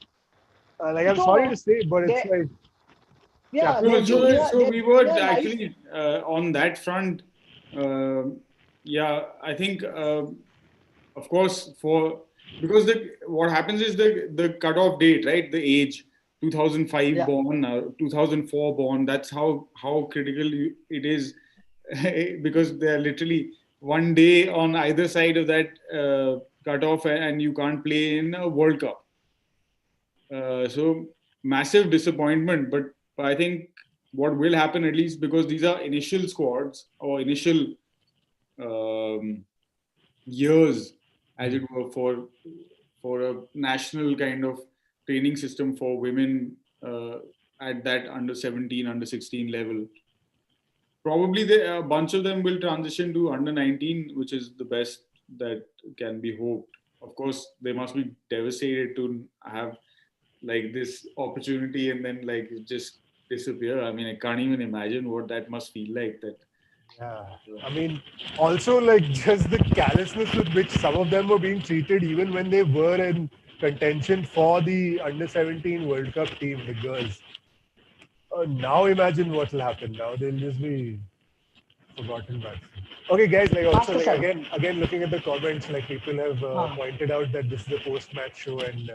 Like I'm sorry to say, but it's like so we were actually on that front. I think of course for because what happens is the cutoff date, right? The age, 2005 Yeah. born, 2004 born. That's how critical it is, because they're literally one day on either side of that cutoff, and you can't play in a World Cup. So massive disappointment. But I think what will happen, at least because these are initial squads or initial um, years, as it were, for a national kind of training system for women at that under 17, under 16 level. Probably a bunch of them will transition to under 19, which is the best that can be hoped. Of course, they must be devastated to have like this opportunity and then like just disappear. I mean, I can't even imagine what that must feel like. That Yeah, I mean, also like just the callousness with which some of them were being treated, even when they were in contention for the under 17 World Cup team, the girls. Now imagine what will happen. Now they'll just be forgotten back. Okay, guys. Like also Master like Side. again looking at the comments, like people have Huh. pointed out that this is a post-match show and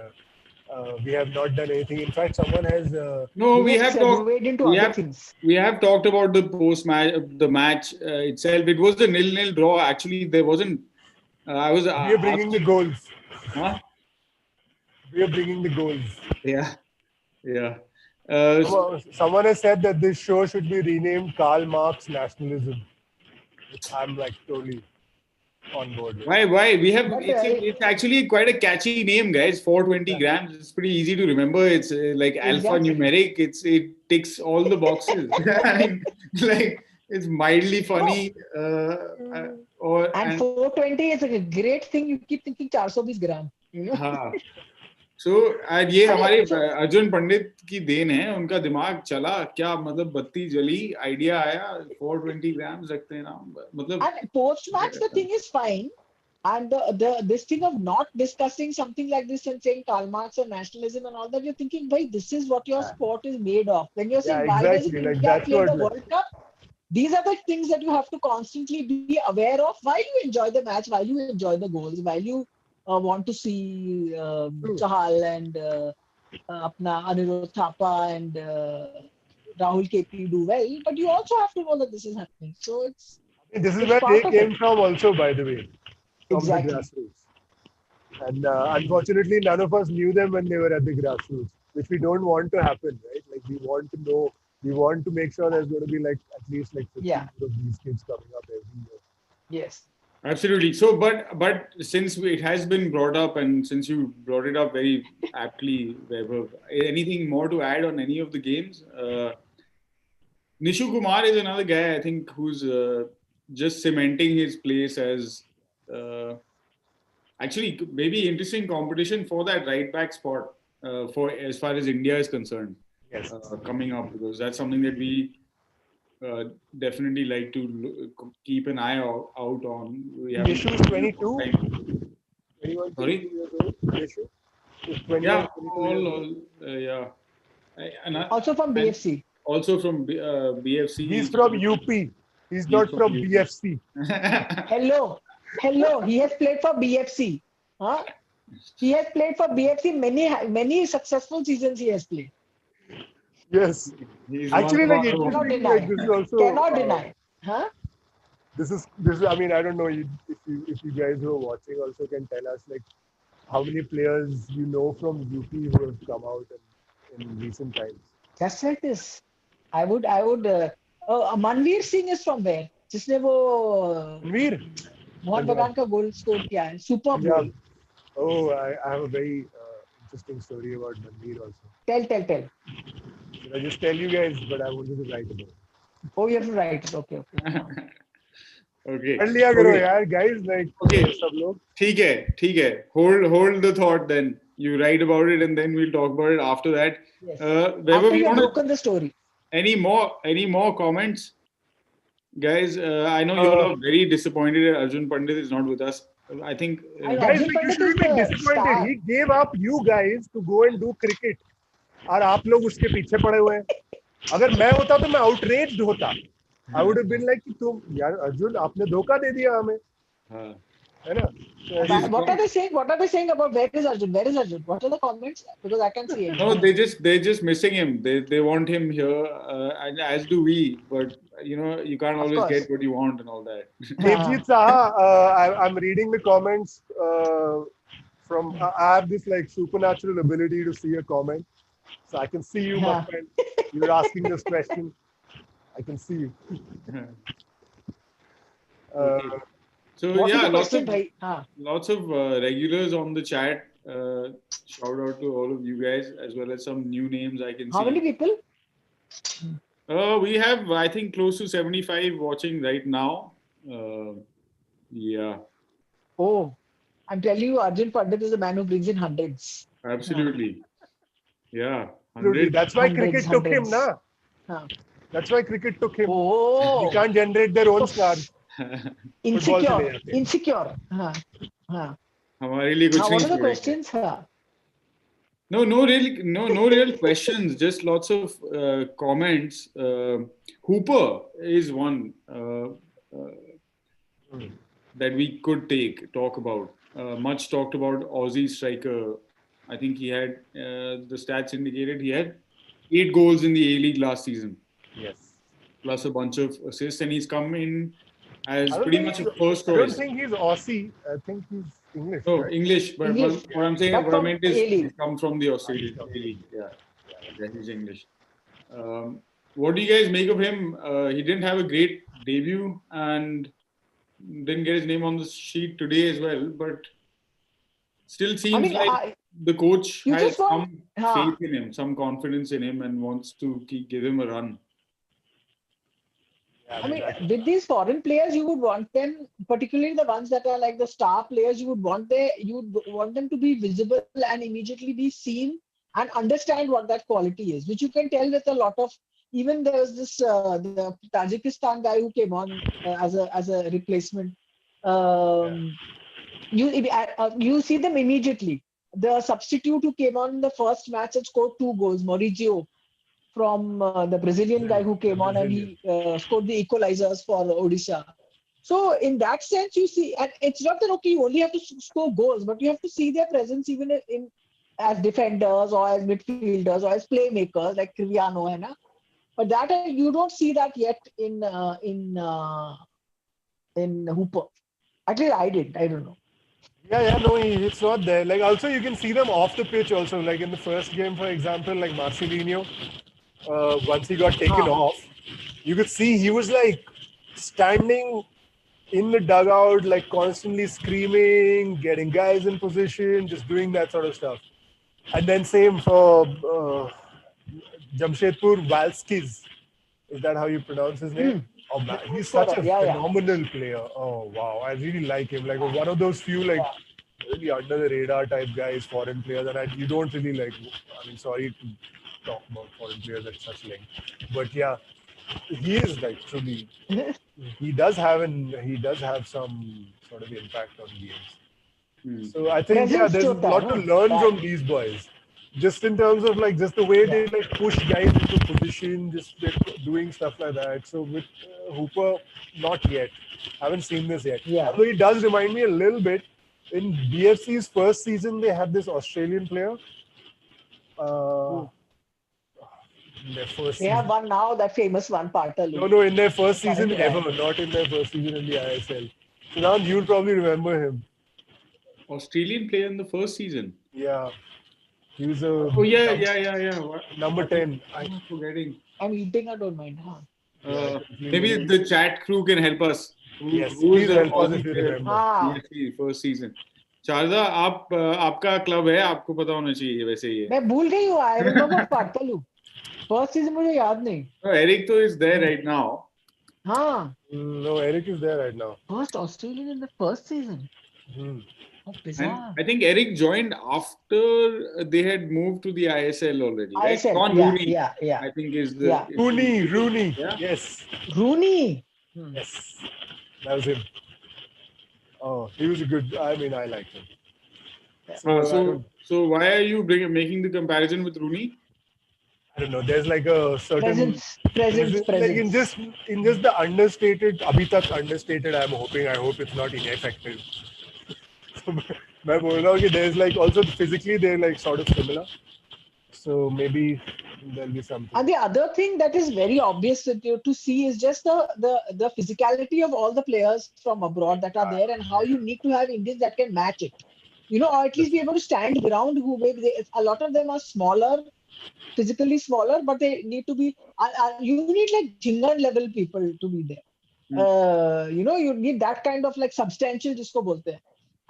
we have not done anything. In fact, someone has. no, We have segued into We other have things. we have talked about the post match, the match itself. It was a 0-0 draw. Actually, there wasn't. I was We are bringing the asking. goals. Huh? We are bringing the goals. Yeah, yeah. Someone has said that this show should be renamed Karl Marx Nationalism, which I'm like totally on board with. Why? We have But it's actually quite a catchy name, guys. 420 Yeah. grams. It's pretty easy to remember. It's like Exactly. alphanumeric. It ticks all the boxes. I mean, like it's mildly funny. And 420 is a great thing. You keep thinking 420 gram. You know. हाँ. So ये हमारे So, Arjun पंडित की then है. उनका दिमाग चला क्या, मतलब बत्ती जली, आइडिया आया, 420 grams रखते हैं नाम, मतलब. and post match the thing is fine. And the this thing of not discussing something like this and saying Karl Marx or nationalism and all that, you're thinking, why this is what your sport is made of. When you're saying Yeah, why doesn't exactly. Like India that's play what. the World Cup, these are the things that you have to constantly be aware of while you enjoy the match, while you enjoy the goals, while you want to see Chahal and apna Anirudh Thapa and Rahul KP do well. But you also have to know that this is happening. So This is it's where they part of came it. from, also, by the way, from Exactly. the grassroots. And unfortunately, none of us knew them when they were at the grassroots, which we don't want to happen, right? Like we want to know, we want to make sure there's going to be like at least like 50 of these kids coming up every year. Yes. Absolutely. So, but since it has been brought up, and since you brought it up very aptly, Vaibhav, anything more to add on any of the games? Nishu Kumar is another guy, I think, who's just cementing his place as actually maybe interesting competition for that right back spot for as far as India is concerned. Yes. Coming up, because that's something that we definitely like to keep an eye out on. Nishu is 22. 21, Sorry? 22 years old. Nishu is 21, Yeah, 22 years old. yeah. Also from BFC. Also from BFC. He's from UP. He's not from BFC. Hello. He has played for BFC. Huh? He has played for BFC. Many successful seasons he has played. Yes. Actually, like cannot interesting. deny. Like, this is also Cannot deny. Huh? This is. I mean, I don't know if you guys who are watching also can tell us like how many players you know from UP who have come out in recent times. Just like this. I would. Manveer Singh is from where? जिसने वो Manveer Mohan बगान का goal score किया है. Superb goal. Oh, I have a very interesting story about Manveer also. Tell. Should I just tell you guys? But I wanted to write about it. Oh, you have to write it. Okay. Okay. कर लिया करो यार, guys. Like okay. सब लोग. ठीक है. Hold the thought then. You write about it and then we'll talk about it after that. Yes. After you have broken the story. Any more comments? Guys, I know you all are very disappointed that Arjun Pandit is not with us. I think guys, you shouldn't be disappointed. He gave up you guys to go and do cricket. और आप लोग उसके पीछे पड़े हुए हैं. अगर मैं होता तो मैं outraged होता. I would have been like कि तुम यार अर्जुन आपने धोखा दे दिया हमें. है ना? What are they saying? What are they saying about where is Arjun? Where is Arjun? What are the comments? Because I can't see any. No, they're just missing him. They want him here, and as do we. But you can't Of always course. get what you want and all that. Devjit Saha, I'm reading the comments from. I have this like supernatural ability to see a comment, so I can see you, my friend. You're asking this question. I can see you. Okay. So What is yeah, the question, bhai? lots of regulars on the chat. Shout out to all of you guys, as well as some new names I can How see. many people? We have, I think, close to 75 watching right now. Yeah. Oh, I'm telling you, Arjun Pandit is the man who brings in hundreds. Absolutely. Yeah. Absolutely. 100. That's why Hundreds, cricket took him, hundreds. na? That's why cricket took him. Oh. He can't generate their own stars. Insecure. Insecure. हमारे लिए कुछ What नहीं are the छोड़ेंगे. questions? No real questions. Just lots of comments. Hooper is one that we could talk about. Much talked about Aussie striker. I think he had the stats indicated he had 8 goals in the A-League last season. Yes. Plus a bunch of assists, and he's come in as pretty much a first choice. I don't think he's Aussie. I think he's English. No, right? English. But English. what I'm saying, But what I from meant is A-League. he's come from the Australian A-League. Yeah, he's English. What do you guys make of him? He didn't have a great debut and didn't get his name on the sheet today as well, but still seems like the coach has some faith in him, some confidence in him, and wants to give him a run. I mean, with these foreign players, you would want them, particularly the ones that are like the star players, you would want them to be visible and immediately be seen and understand what that quality is, which you can tell with a lot of. Even there was this the Tajikistan guy who came on as a replacement. You see them immediately. The substitute who came on in the first match and scored 2 goals, Mauricio, from the Brazilian guy who came on and he scored the equalizers for Odisha. So in that sense, you see, and it's not that you only have to score goals, but you have to see their presence even as defenders or as midfielders or as playmakers like Criviano, hai na? But that you don't see that yet in Hooper. At least I did. I don't know. No, it's not there. Like also you can see them off the pitch also. Like in the first game, for example, like Marcelinho, once he got taken off, you could see he was like standing in the dugout, like constantly screaming, getting guys in position, just doing that sort of stuff. And then same for Jamshedpur Valskis. Is that how you pronounce his name? Oh man, he's such a phenomenal player. Oh wow, I really like him. Like one of those few like really under the radar type guys, foreign players, and you don't really like. I mean, sorry to talk about foreign players at such length, but yeah, he is like truly. He does have some sort of impact on games. So I think there's a lot to learn from these boys. Just in terms of like just the way they like push guys into position, just doing stuff like that. So with Hooper, not yet. Haven't seen this yet. Although he does remind me a little bit. In BFC's first season, they had this Australian player. In their first they have one now, that famous one, Partalu. No, in their first season ever, not in their first season in the ISL. So now you'll probably remember him. Australian player in the first season. Yeah. He was a What? Number 10. I'm forgetting. I'm eating, I don't mind. Maybe the chat crew can help us. Please help us if you remember. First season. Sharda आपका club है, आपको पता होना चाहिए वैसे ये. मैं भूल गई हूँ. I remember Partalu. First season मुझे याद नहीं. No, Eric though is there right now. No, Eric is there right now. First Australian in the first season. Oh, bizarre. And I think Eric joined after they had moved to the ISL already. ISL, right? Rooney, yeah. I think is the Rooney. Yeah? Yes. Rooney. Yes. That was him. Oh, he was a good. I mean, I liked him. So why are you making the comparison with Rooney? I don't know. There's like a certain presence. Like in just the understated, abhi tak understated. I hope it's not ineffective. मैं बोल रहा हूँ कि there's like also physically they're like sort of similar, so maybe there'll be something. And the other thing that is very obvious to see is just the physicality of all the players from abroad that are there, and how you need to have Indians that can match it. Or at least be able to stand ground. Who maybe a lot of them are smaller, physically smaller, but they need to be. You need like Jhingan level people to be there. You need that kind of like substantial, jisko bolte hain.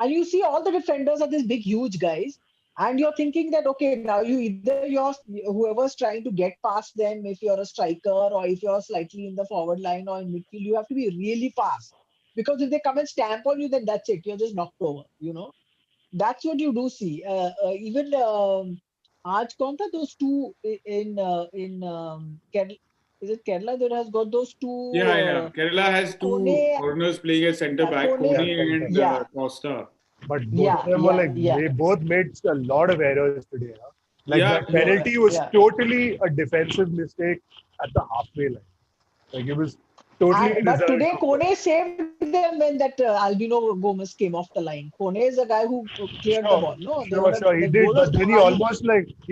And you see all the defenders are these big, huge guys, and you're thinking that okay, now whoever's trying to get past them, if you're a striker or if you're slightly in the forward line or in midfield, you have to be really fast, because if they come and stamp on you, then that's it. You're just knocked over. That's what you do see. Even Aaj kaun tha those two in Kerala? Is it Kerala that has got those two? Yeah. Kerala has two Kone, foreigners playing as centre back, Kone, Kone and yeah, Costa. But both of them were like they both made a lot of errors today. Huh? Like Yeah, that penalty was totally a defensive mistake at the halfway line. Like it was totally but deserved. today Kone saved them when that Albino Gomez came off the line. Kone is a guy who cleared the ball. No, Sure, he did. But then he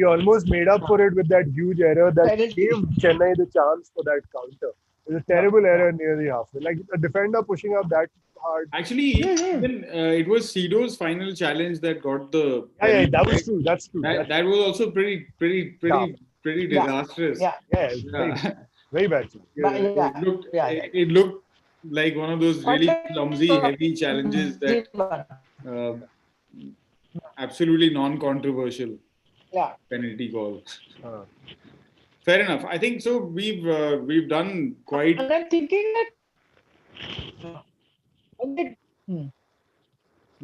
almost made up for it with that huge error that gave Chennai the chance for that counter. It was a terrible error near the halfway. Like a defender pushing up that hard. Actually, even it was Sido's final challenge that got the. Yeah, that was true. That's true. That was also pretty disastrous. Yeah. Very bad. It looked like one of those really clumsy, heavy challenges that absolutely non-controversial penalty call. Fair enough. I think so. We've done quite. And I'm thinking that.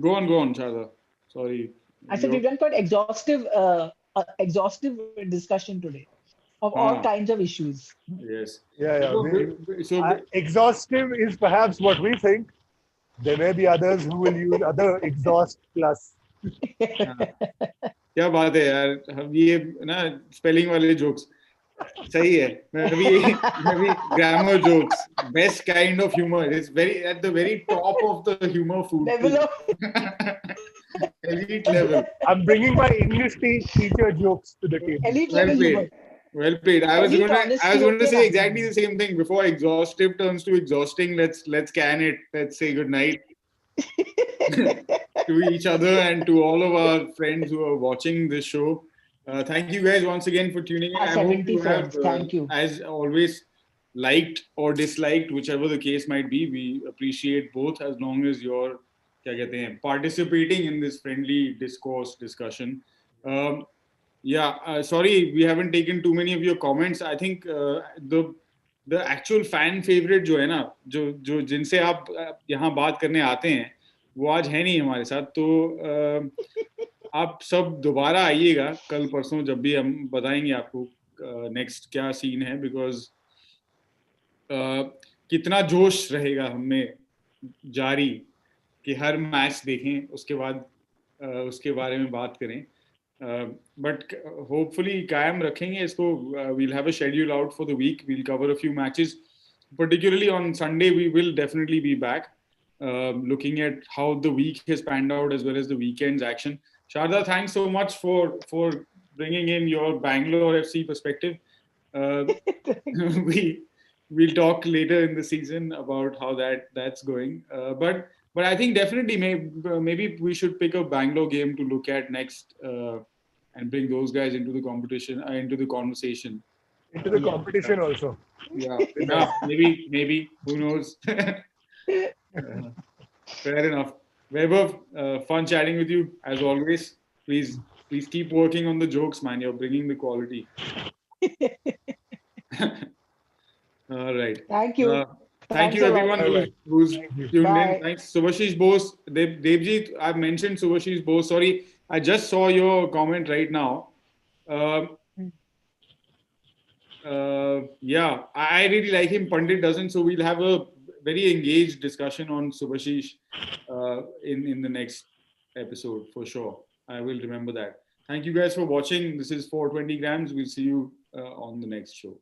Go on, Shada. Sorry. I said we've done quite exhaustive discussion today of all kinds of issues. Yes. Yeah. So exhaustive is perhaps what we think. There may be others who will use other exhaust plus. क्या बात है यार, हम ये ना spelling वाले jokes सही है. मैं भी grammar jokes, best kind of humor. It's very at the very top of the humor food. Elite level. I'm bringing my English teacher jokes to the table. Elite level humor. Well played. I was going to say exactly the same thing. Before exhaustive turns to exhausting, let's can it. Let's say good night to each other and to all of our friends who are watching this show. Thank you guys once again for tuning in. I hope you have, thank you, as always, liked or disliked, whichever the case might be. We appreciate both, as long as you're participating in this friendly discussion. Sorry, we haven't taken too many of your comments. I think the actual fan favorite जो है ना, जो जिनसे आप यहाँ बात करने आते हैं, वो आज है नहीं हमारे साथ. तो आप सब दोबारा आइएगा कल परसों, जब भी हम बताएंगे आपको नेक्स्ट क्या सीन है, बिकॉज कितना जोश रहेगा हमें जारी कि हर मैच देखें, उसके बाद उसके बारे में बात करें. But hopefully कायम रखेंगे इसको. We'll have a schedule out for the week. We'll cover a few matches. Particularly on Sunday, we will definitely be back looking at how the week has panned out as well as the weekend's action. Sharda, thanks so much for bringing in your Bangalore FC perspective. We'll talk later in the season about how that's going. But I think definitely maybe we should pick a Bangalore game to look at next and bring those guys into the competition, into the conversation. Into the competition also. Yeah, maybe. Who knows? Fair enough. Vaibhav, fun chatting with you as always. Please keep working on the jokes, man. You're bringing the quality. All right. Thank you. Thank you everyone who's tuned in. Thanks. Subhashish Bose. Devjit, I've mentioned Subhashish Bose. Sorry, I just saw your comment right now. I really like him. Pandit doesn't, so we'll have a very engaged discussion on Subhashish in the next episode for sure. I will remember that. Thank you guys for watching. This is 420 grams. We'll see you on the next show.